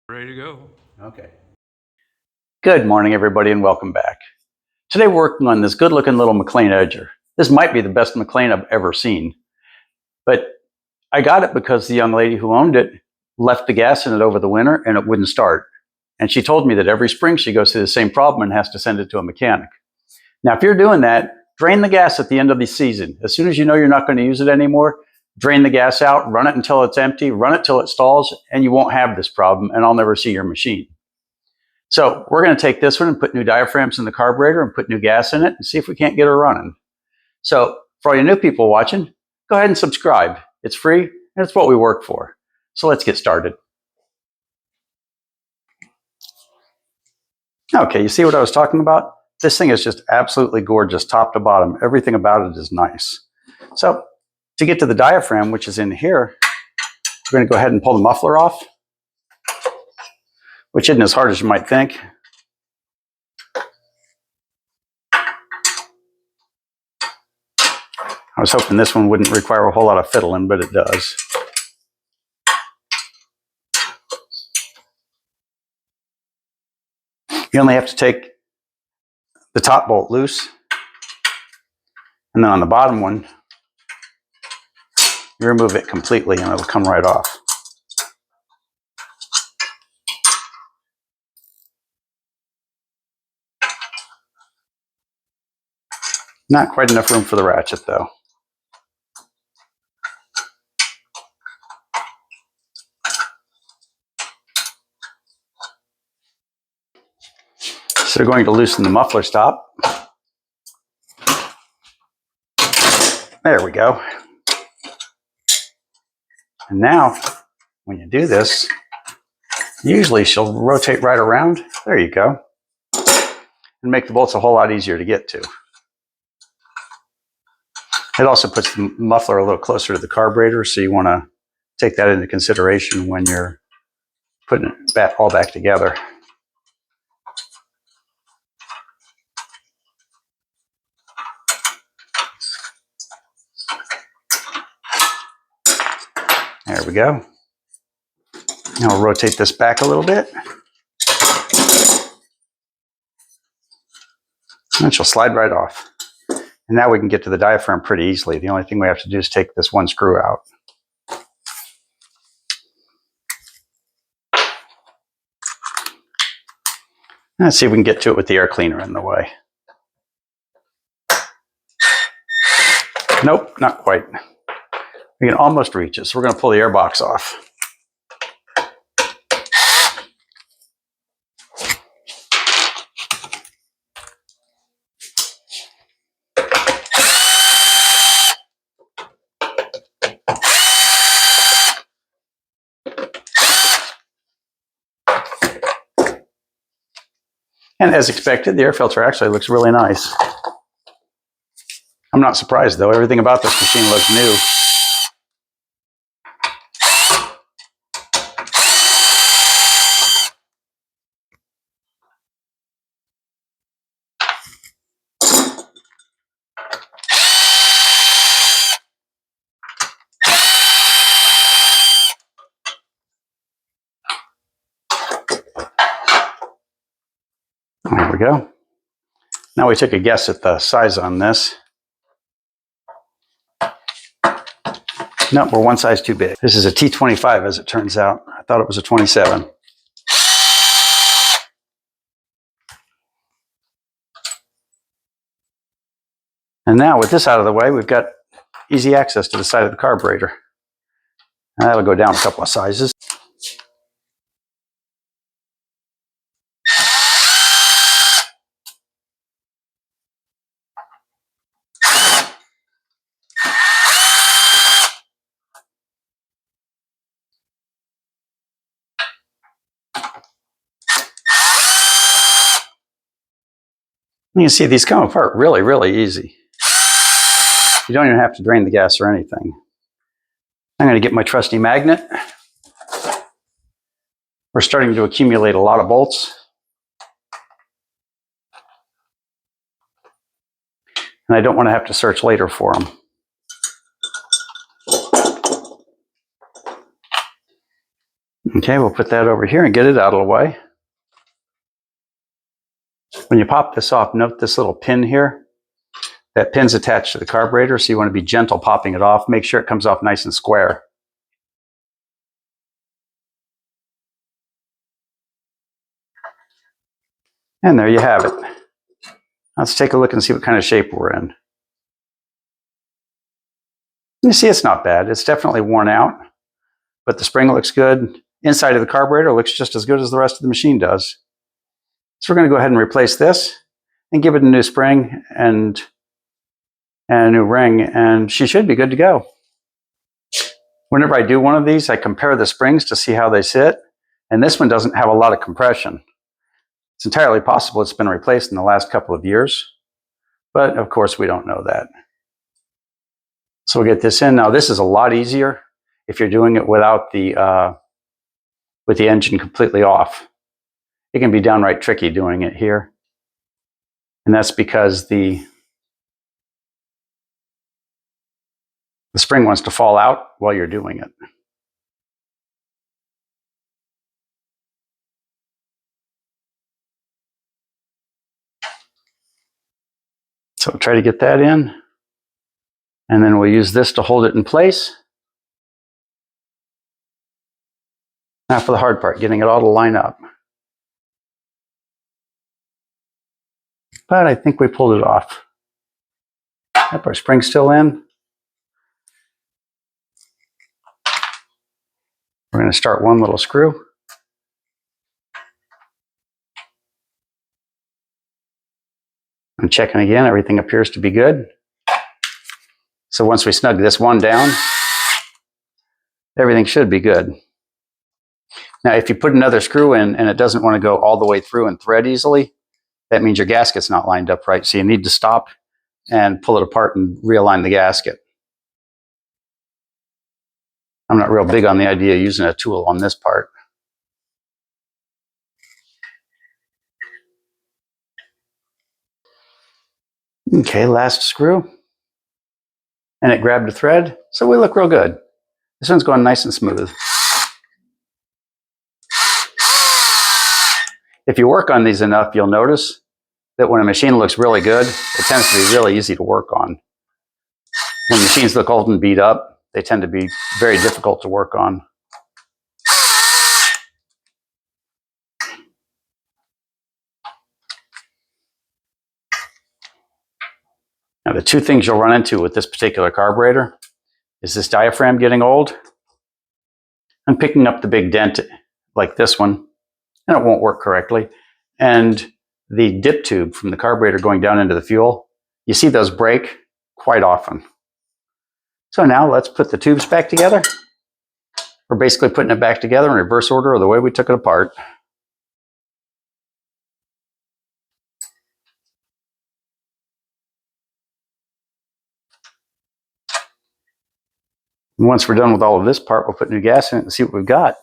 Ready to go. Okay. Good morning, everybody, and welcome back. Today we're working on this good-looking little McLane edger. This might be the best McLane I've ever seen, but I got it because the young lady who owned it left the gas in it over the winter and it wouldn't start. And she told me that every spring she goes through the same problem and has to send it to a mechanic. Now, if you're doing that, drain the gas at the end of the season. As soon as you know you're not going to use it anymore, drain the gas out, run it until it's empty, run it till it stalls, and you won't have this problem, and I'll never see your machine. So we're going to take this one and put new diaphragms in the carburetor and put new gas in it and see if we can't get her running. So for all you new people watching, go ahead and subscribe. It's free and it's what we work for. So let's get started. Okay, you see what I was talking about? This thing is just absolutely gorgeous, top to bottom. Everything about it is nice. So to get to the diaphragm, which is in here, we're going to go ahead and pull the muffler off, which isn't as hard as you might think. I was hoping this one wouldn't require a whole lot of fiddling, but it does. You only have to take the top bolt loose, and then on the bottom one, you remove it completely and it'll come right off. Not quite enough room for the ratchet though. So we're going to loosen the muffler stop. There we go. And now, when you do this, usually she'll rotate right around. There you go. And make the bolts a whole lot easier to get to. It also puts the muffler a little closer to the carburetor, so you want to take that into consideration when you're putting it all back together. There we go. Now we'll rotate this back a little bit. And she'll slide right off. And now we can get to the diaphragm pretty easily. The only thing we have to do is take this one screw out. Let's see if we can get to it with the air cleaner in the way. Nope, not quite. We can almost reach it, so we're going to pull the air box off. And as expected, the air filter actually looks really nice. I'm not surprised though, everything about this machine looks new. There we go. Now we took a guess at the size on this. Nope, we're one size too big. This is a T25 as it turns out. I thought it was a 27. And now with this out of the way, we've got easy access to the side of the carburetor. And that'll go down a couple of sizes. You can see these come apart really, really easy. You don't even have to drain the gas or anything. I'm going to get my trusty magnet. We're starting to accumulate a lot of bolts. And I don't want to have to search later for them. Okay, we'll put that over here and get it out of the way. When you pop this off, note this little pin here. That pin's attached to the carburetor, so you want to be gentle popping it off. Make sure it comes off nice and square. And there you have it. Let's take a look and see what kind of shape we're in. You see it's not bad. It's definitely worn out, but the spring looks good. Inside of the carburetor looks just as good as the rest of the machine does. So we're going to go ahead and replace this and give it a new spring and a new ring, and she should be good to go. Whenever I do one of these, I compare the springs to see how they sit, and this one doesn't have a lot of compression. It's entirely possible it's been replaced in the last couple of years, but of course we don't know that. So we'll get this in. Now this is a lot easier if you're doing it without with the engine completely off. It can be downright tricky doing it here, and that's because the spring wants to fall out while you're doing it. So try to get that in, and then we'll use this to hold it in place. Now for the hard part, getting it all to line up. But I think we pulled it off. Yep, our spring's still in. We're going to start one little screw. I'm checking again, everything appears to be good. So once we snug this one down, everything should be good. Now if you put another screw in and it doesn't want to go all the way through and thread easily, that means your gasket's not lined up right. So you need to stop and pull it apart and realign the gasket. I'm not real big on the idea of using a tool on this part. Okay, last screw. And it grabbed a thread, so we look real good. This one's going nice and smooth. If you work on these enough, you'll notice that when a machine looks really good, it tends to be really easy to work on. When machines look old and beat up, they tend to be very difficult to work on. Now the two things you'll run into with this particular carburetor is this diaphragm getting old and picking up the big dent like this one, and it won't work correctly. And the dip tube from the carburetor going down into the fuel, you see those break quite often. So now let's put the tubes back together. We're basically putting it back together in reverse order of the way we took it apart. And once we're done with all of this part, we'll put new gas in it and see what we've got.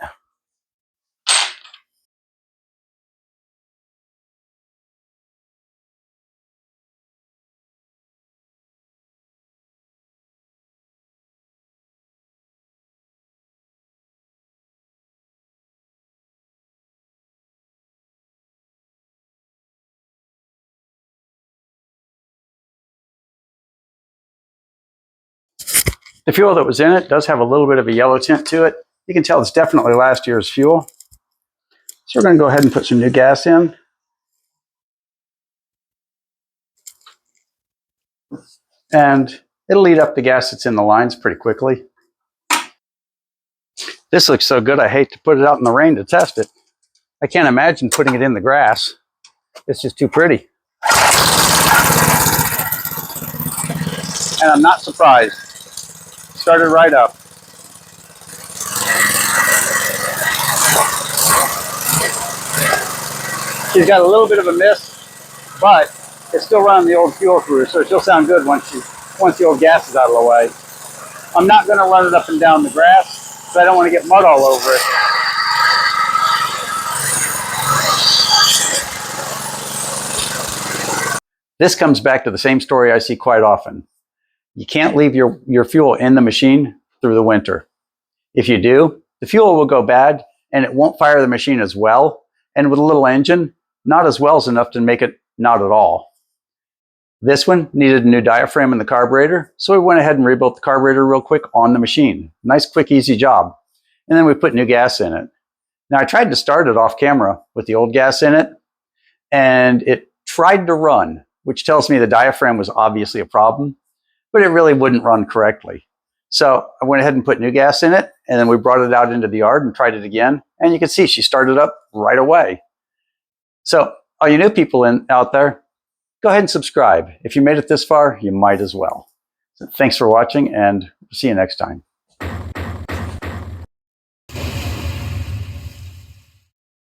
The fuel that was in it does have a little bit of a yellow tint to it. You can tell it's definitely last year's fuel. So we're going to go ahead and put some new gas in. And it'll eat up the gas that's in the lines pretty quickly. This looks so good, I hate to put it out in the rain to test it. I can't imagine putting it in the grass. It's just too pretty. And I'm not surprised. Started right up. She's got a little bit of a miss, but it's still running the old fuel through, so she'll sound good once the old gas is out of the way. I'm not going to run it up and down the grass, because I don't want to get mud all over it. This comes back to the same story I see quite often. You can't leave your fuel in the machine through the winter. If you do, the fuel will go bad and it won't fire the machine as well. And with a little engine, not as well as enough to make it not at all. This one needed a new diaphragm in the carburetor, so we went ahead and rebuilt the carburetor real quick on the machine. Nice, quick, easy job. And then we put new gas in it. Now I tried to start it off camera with the old gas in it, and it tried to run, which tells me the diaphragm was obviously a problem, but it really wouldn't run correctly. So I went ahead and put new gas in it, and then we brought it out into the yard and tried it again. And you can see she started up right away. So all you new people out there, go ahead and subscribe. If you made it this far, you might as well. So thanks for watching, and see you next time.